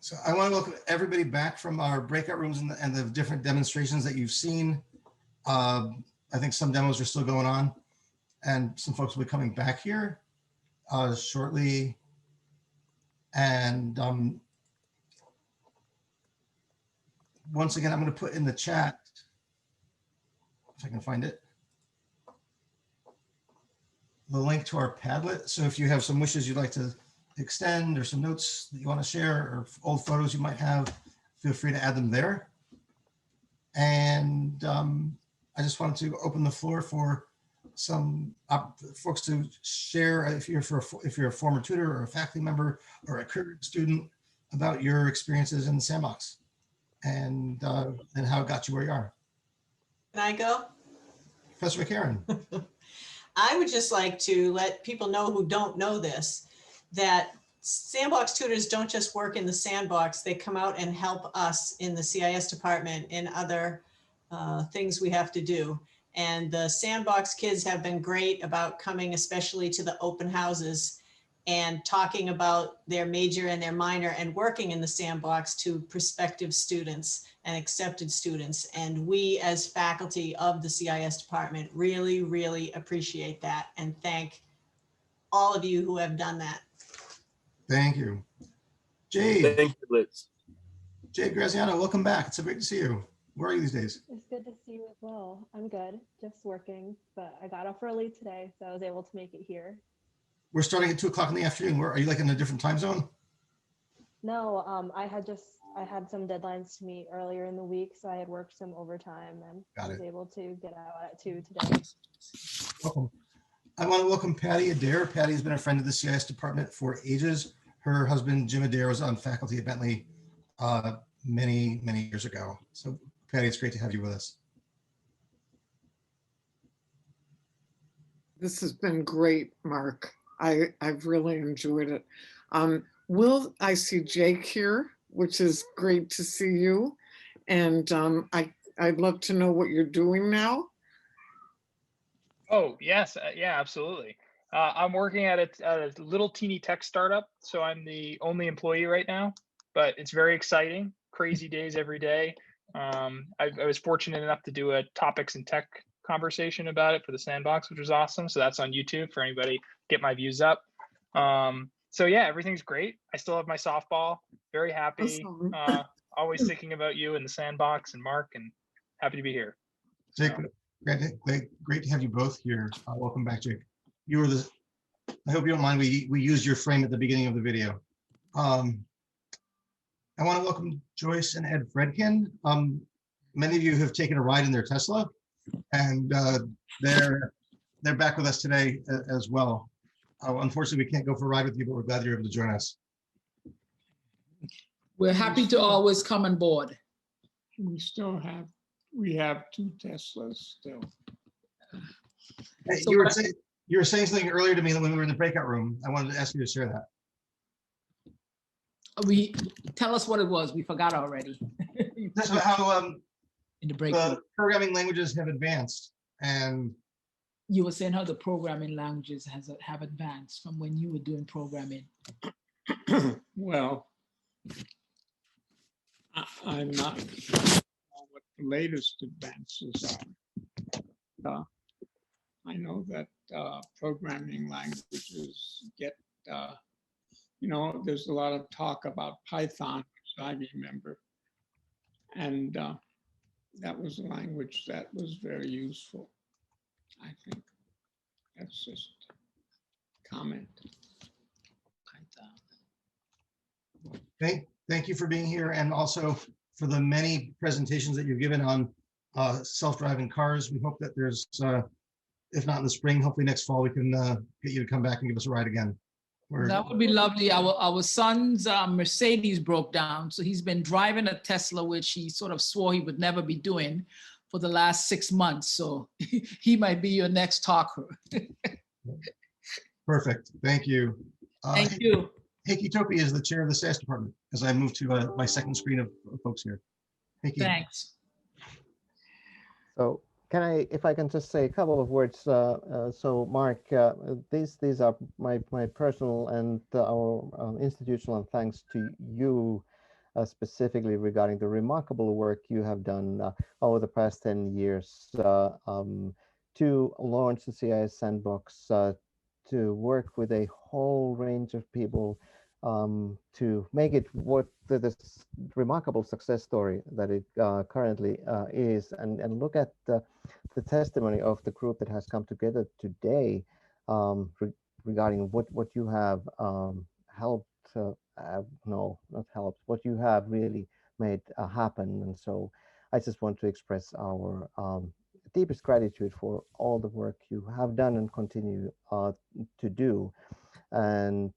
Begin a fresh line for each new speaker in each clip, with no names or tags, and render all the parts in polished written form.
So I want to welcome everybody back from our breakout rooms and the different demonstrations that you've seen. I think some demos are still going on, and some folks will be coming back here shortly. And once again, I'm going to put in the chat, if I can find it, the link to our Padlet. So if you have some wishes you'd like to extend or some notes that you want to share or old photos you might have, feel free to add them there. And I just wanted to open the floor for some folks to share, if you're a former tutor or a faculty member or a current student, about your experiences in the sandbox and how it got you where you are.
Can I go?
Professor McCarron.
I would just like to let people know who don't know this, that sandbox tutors don't just work in the sandbox, they come out and help us in the CIS department in other things we have to do. And the sandbox kids have been great about coming, especially to the open houses, and talking about their major and their minor and working in the sandbox to prospective students and accepted students. And we as faculty of the CIS department really, really appreciate that and thank all of you who have done that.
Thank you. Jade.
Thank you, Liz.
Jade Graziano, welcome back. It's so great to see you. Where are you these days?
It's good to see you as well. I'm good, just working, but I got off early today, so I was able to make it here.
We're starting at 2 o'clock in the afternoon. Where are you, like in a different time zone?
No, I had some deadlines to meet earlier in the week, so I had worked some overtime and I was able to get out at 2 today.
Welcome. I want to welcome Patti Adair. Patti has been a friend of the CIS department for ages. Her husband, Jim Adair, was on faculty at Bentley many, many years ago. So Patti, it's great to have you with us.
This has been great, Mark. I've really enjoyed it. I see Jake here, which is great to see you. And I'd love to know what you're doing now.
Oh, yes. Yeah, absolutely. I'm working at a little teeny tech startup. So I'm the only employee right now, but it's very exciting. Crazy days every day. I was fortunate enough to do a topics and tech conversation about it for the sandbox, which was awesome. So that's on YouTube for anybody, get my views up. So yeah, everything's great. I still have my softball, very happy.
Awesome.
Always thinking about you in the sandbox and Mark, and happy to be here.
Jake, great to have you both here. Welcome back, Jake. You were I hope you don't mind, we used your frame at the beginning of the video. I want to welcome Joyce and Ed Fredkin. Many of you have taken a ride in their Tesla, and they're back with us today as well. Unfortunately, we can't go for a ride with you, but we're glad you're able to join us.
We're happy to always come on board.
We have 2 Teslas still.
Hey,
So
you were saying something earlier to me when we were in the breakout room. I wanted to ask you to share that.
Tell us what it was. We forgot already.
That's how
In the break,
the programming languages have advanced, and
you were saying how the programming languages have advanced from when you were doing programming.
Well, I'm not sure what the latest advances are. I know that programming languages get, there's a lot of talk about Python, which I remember. And that was a language that was very useful, I think. That's just a comment.
Thank you for being here, and also for the many presentations that you've given on self-driving cars. We hope that there's, if not in the spring, hopefully next fall, we can get you to come back and give us a ride again.
That would be lovely. Our son's Mercedes broke down, so he's been driving a Tesla, which he sort of swore he would never be doing for the last 6 months. So he might be your next talker.
Perfect. Thank you.
Thank you.
Heikki Topi is the chair of the CIS department, as I move to my second screen of folks here. Heikki.
Thanks.
So if I can just say a couple of words. So Mark, these are my personal and our institutional thanks to you specifically regarding the remarkable work you have done over the past 10 years to launch the CIS Sandbox, to work with a whole range of people to make it what this remarkable success story that it currently is, and look at the testimony of the group that has come together today regarding what you have helped, no, not helped, what you have really made happen. And so I just want to express our deepest gratitude for all the work you have done and continue to do. And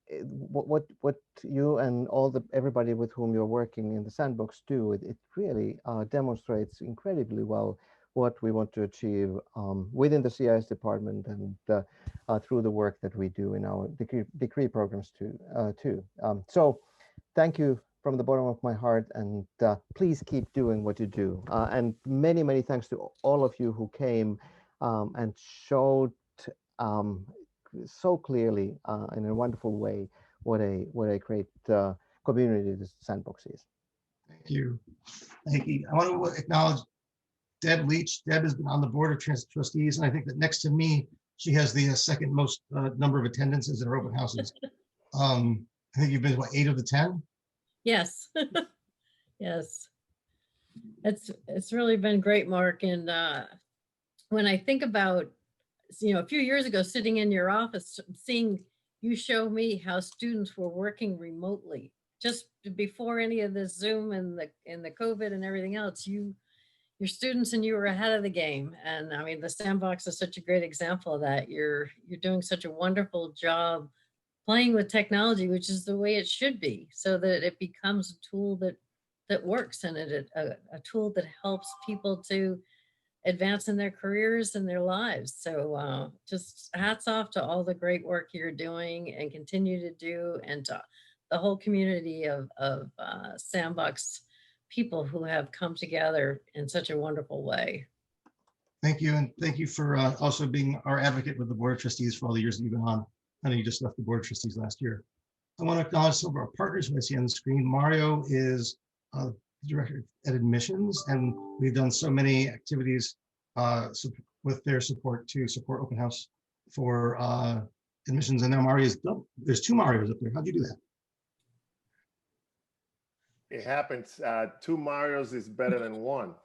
what you and everybody with whom you're working in the sandbox do, it really demonstrates incredibly well what we want to achieve within the CIS department and through the work that we do in our degree programs too. So thank you from the bottom of my heart, and please keep doing what you do. And many, many thanks to all of you who came and showed so clearly in a wonderful way what a great community this sandbox is.
Thank you. Thank you. I want to acknowledge Deb Leach. Deb has been on the board of trustees, and I think that next to me, she has the second most number of attendances at our open houses. I think you've been, what, 8 of the 10?
Yes. Yes. It's really been great, Mark. And when I think about, a few years ago, sitting in your office, seeing you show me how students were working remotely, just before any of this Zoom and the COVID and everything else, your students and you were ahead of the game. And I mean, the sandbox is such a great example of that. You're doing such a wonderful job playing with technology, which is the way it should be, so that it becomes a tool that works, and a tool that helps people to advance in their careers and their lives. So just hats off to all the great work you're doing and continue to do, and to the whole community of Sandbox people who have come together in such a wonderful way.
Thank you. And thank you for also being our advocate with the Board of Trustees for all the years that you've been on. I know you just left the Board of Trustees last year. I want to acknowledge some of our partners who I see on the screen. Mario is Director at Admissions, and we've done so many activities with their support to support Open House for admissions. And now Mario's, there's 2 Marios up there. How'd you do that?
It happens. 2 Marios is better than 1.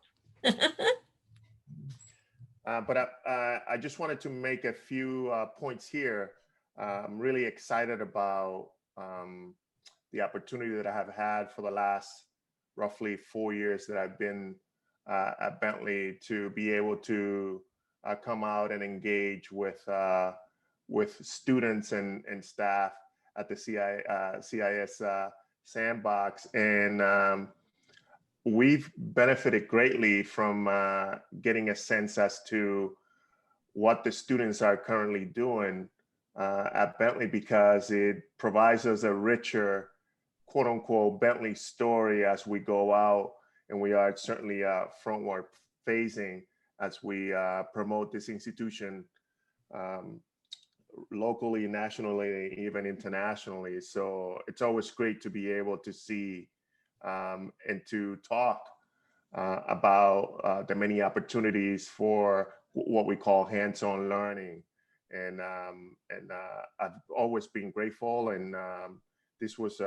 But I just wanted to make a few points here. I'm really excited about the opportunity that I have had for the last roughly 4 years that I've been at Bentley, to be able to come out and engage with students and staff at the CIS Sandbox. And we've benefited greatly from getting a sense as to what the students are currently doing at Bentley, because it provides us a richer, quote unquote, Bentley story as we go out, and we are certainly frontward facing as we promote this institution locally, nationally, even internationally. So it's always great to be able to see and to talk about the many opportunities for what we call hands-on learning. And I've always been grateful, and this was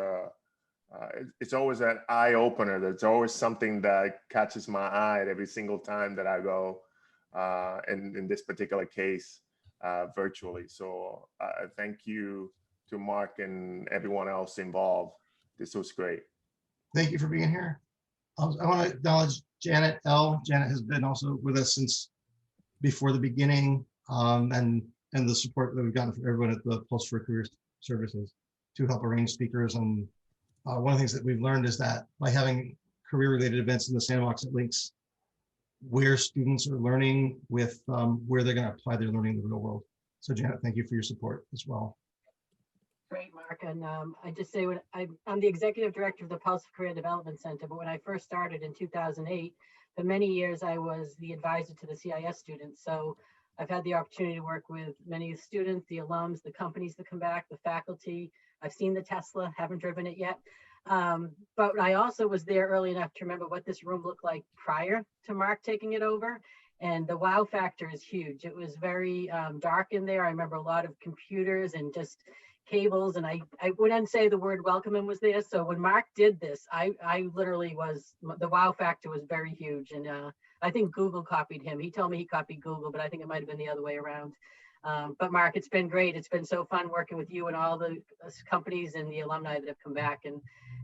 it's always an eye opener. There's always something that catches my eye every single time that I go, and in this particular case, virtually. So thank you to Mark and everyone else involved. This was great.
Thank you for being here. I want to acknowledge Janet L. Janet has been also with us since before the beginning, and the support that we've gotten from everyone at the Pulse for Career Services to help arrange speakers. And one of the things that we've learned is that by having career-related events in the sandbox, it links where students are learning with where they're going to apply their learning in the real world. So Janet, thank you for your support as well.
Great, Mark. And I just say, I'm the executive director of the Pulse Career Development Center, but when I first started in 2008, for many years, I was the advisor to the CIS students. So I've had the opportunity to work with many of the students, the alums, the companies that come back, the faculty. I've seen the Tesla, haven't driven it yet. But I also was there early enough to remember what this room looked like prior to Mark taking it over. And the wow factor is huge. It was very dark in there. I remember a lot of computers and just cables. And I wouldn't say the word welcome was there. So when Mark did this, I literally was, the wow factor was very huge. And I think Google copied him. He told me he copied Google, but I think it might have been the other way around. But Mark, it's been great. It's been so fun working with you and all the companies and the alumni that have come back. And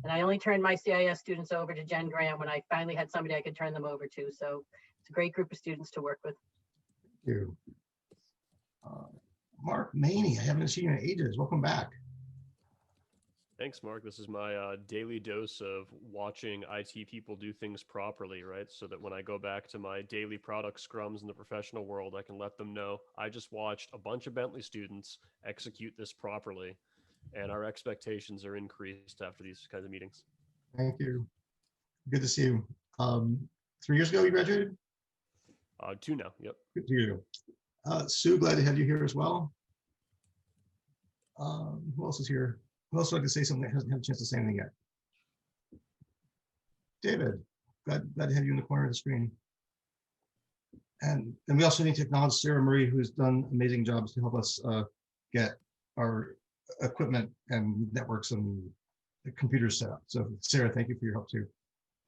I only turned my CIS students over to Jen Graham when I finally had somebody I could turn them over to. So it's a great group of students to work with.
Thank you. Mark Maney, I haven't seen you in ages. Welcome back.
Thanks, Mark. This is my daily dose of watching IT people do things properly, right? So that when I go back to my daily product scrums in the professional world, I can let them know I just watched a bunch of Bentley students execute this properly, and our expectations are increased after these kinds of meetings.
Thank you. Good to see you. 3 years ago you graduated?
2 now, yep.
Good to you. Sue, glad to have you here as well. Who else is here? Who else would like to say something that hasn't had a chance to say anything yet? David, glad to have you in the corner of the screen. And we also need to acknowledge Sarah Marie, who's done amazing jobs to help us get our equipment and networks and the computers set up. So Sarah, thank you for your help too.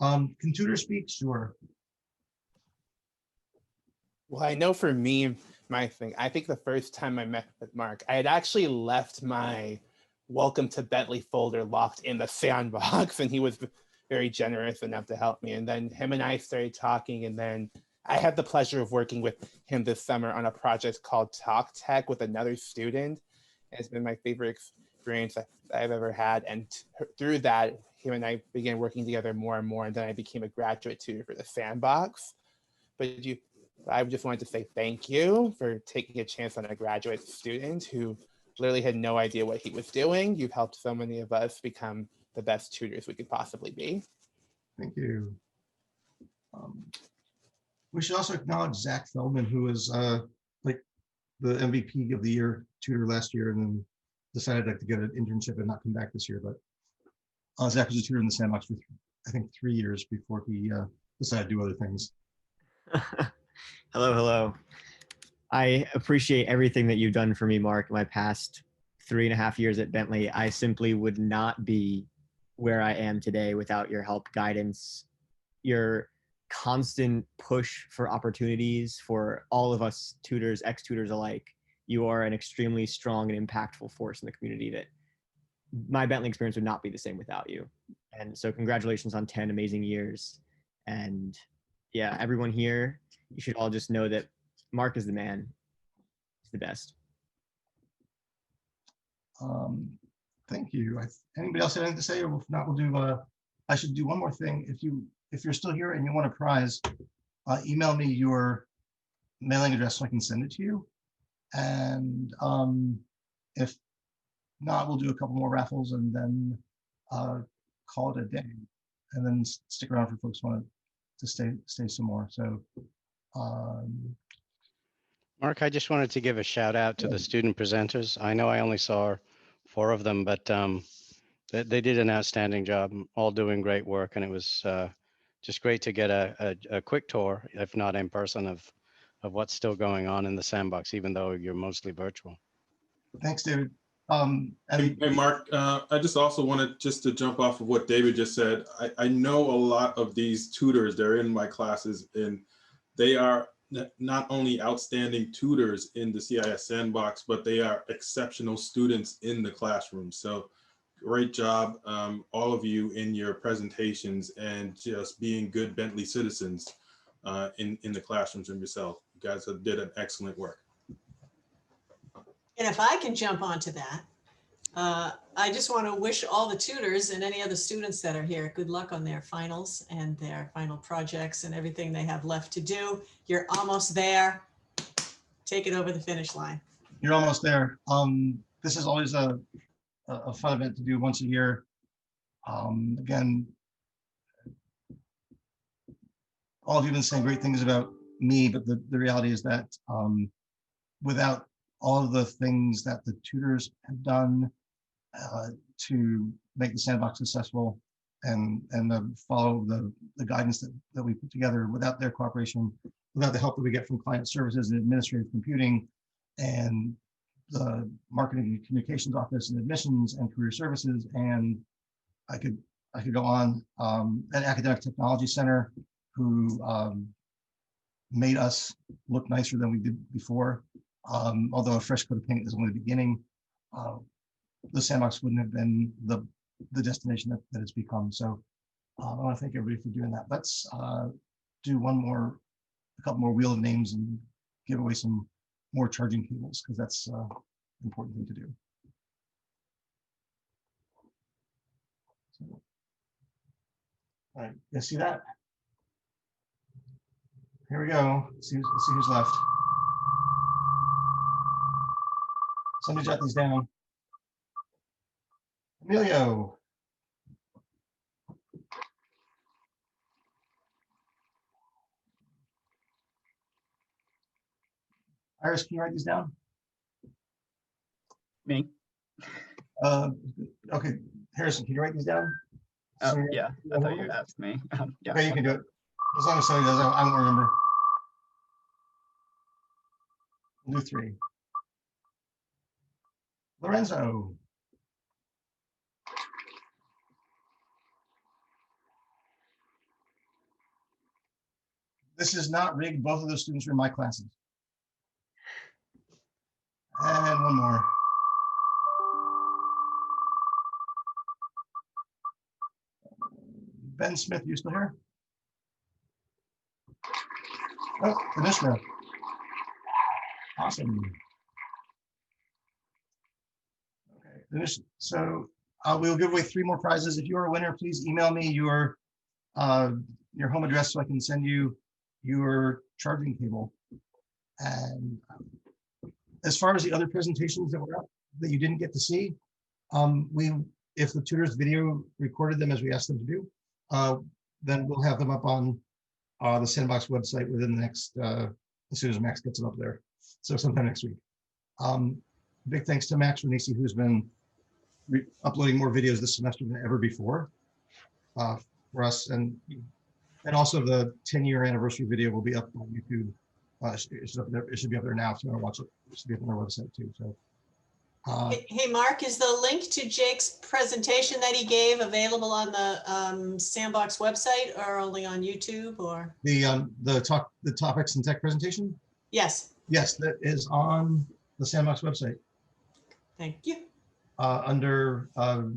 Can tutor speak? Sure.
Well, I know for me, my thing, I think the first time I met with Mark, I had actually left my welcome to Bentley folder locked in the sandbox, and he was very generous enough to help me. And then him and I started talking, and then I had the pleasure of working with him this summer on a project called Talk Tech with another student. And it's been my favorite experience that I've ever had. And through that, him and I began working together more and more, and then I became a graduate tutor for the sandbox. But I just wanted to say thank you for taking a chance on a graduate student who literally had no idea what he was doing. You've helped so many of us become the best tutors we could possibly be.
Thank you. We should also acknowledge Zach Feldman, who was like the MVP of the year tutor last year, and then decided like to get an internship and not come back this year. But Zach was a tutor in the sandbox for I think 3 years before he decided to do other things.
Hello. I appreciate everything that you've done for me, Mark, my past 3.5 years at Bentley. I simply would not be where I am today without your help, guidance, your constant push for opportunities for all of us tutors, ex-tutors alike. You are an extremely strong and impactful force in the community that my Bentley experience would not be the same without you. And so congratulations on 10 amazing years. And yeah, everyone here, you should all just know that Mark is the man. He's the best.
Thank you. Anybody else have anything to say? Or if not, we'll do. I should do one more thing. If you're still here and you want a prize, email me your mailing address so I can send it to you. And if not, we'll do a couple more raffles and then call it a day. And then stick around for folks who want to stay some more. So.
Mark, I just wanted to give a shout out to the student presenters. I know I only saw 4 of them, but they did an outstanding job, all doing great work. And it was just great to get a quick tour, if not in person, of what's still going on in the sandbox, even though you're mostly virtual.
Thanks, David.
Hey, Mark, I just also wanted just to jump off of what David just said. I know a lot of these tutors, they're in my classes, and they are not only outstanding tutors in the CIS Sandbox, but they are exceptional students in the classroom. So great job, all of you, in your presentations and just being good Bentley citizens in the classrooms and yourself. You guys did an excellent work.
And if I can jump onto that, I just want to wish all the tutors and any other students that are here good luck on their finals and their final projects and everything they have left to do. You're almost there. Take it over the finish line.
You're almost there. This is always a fun event to do once a year. Again, all of you have been saying great things about me, but the reality is that without all of the things that the tutors have done to make the sandbox successful, follow the guidance that we put together. Without their cooperation, without the help that we get from client services and administrative computing and the marketing and communications office and admissions and career services, and I could go on, an academic technology center who made us look nicer than we did before. Although a fresh coat of paint is only the beginning, the Sandbox wouldn't have been the destination that it's become. So I want to thank everybody for doing that. Let's do a couple more wheel of names and give away some more charging cables, because that's an important thing to do. So, all right, you see that? Here we go. Let's see who's left. Somebody jot these down. Emilio. Iris, can you write these down?
Me?
Okay, Harrison, can you write these down?
Oh, yeah, I thought you asked me. Yeah.
Okay, you can do it. As long as somebody does, I won't remember. We'll do 3. Lorenzo. This is not rigged. Both of those students are in my classes. And one more. Ben Smith, you still here? Oh, Kanishka. Awesome. Okay, so we'll give away 3 more prizes. If you're a winner, please email me your home address so I can send you your charging cable. And as far as the other presentations that were up that you didn't get to see, if the tutors video recorded them as we asked them to do, then we'll have them up on the Sandbox website within the next, as soon as Max gets them up there. So sometime next week. Big thanks to Max Renisi, who's been uploading more videos this semester than ever before for us. And also the 10-year anniversary video will be up on YouTube. It should be up there now if you want to watch it. It should be up on our website too. So.
Hey, Mark, is the link to Jake's presentation that he gave available on the Sandbox website or only on YouTube, or?
The topics and tech presentation?
Yes.
Yes, that is on the Sandbox website.
Thank you.
Under, I'll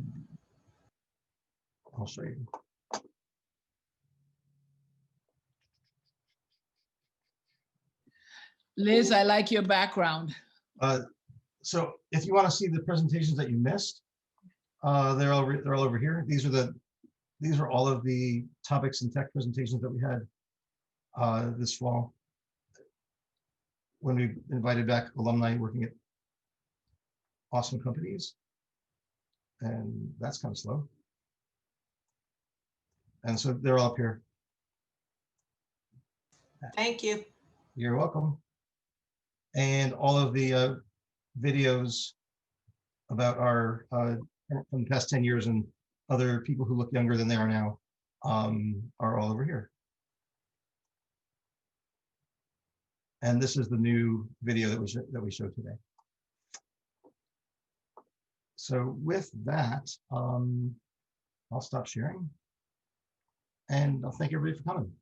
show you.
Liz, I like your background.
So if you want to see the presentations that you missed, they're all over here. These are all of the topics and tech presentations that we had this fall when we invited back alumni working at awesome companies. And that's kind of slow. And so they're all up here.
Thank you.
You're welcome. And all of the videos about our from the past 10 years and other people who look younger than they are now are all over here. And this is the new video that we showed today. So with that, I'll stop sharing and I'll thank everybody for coming.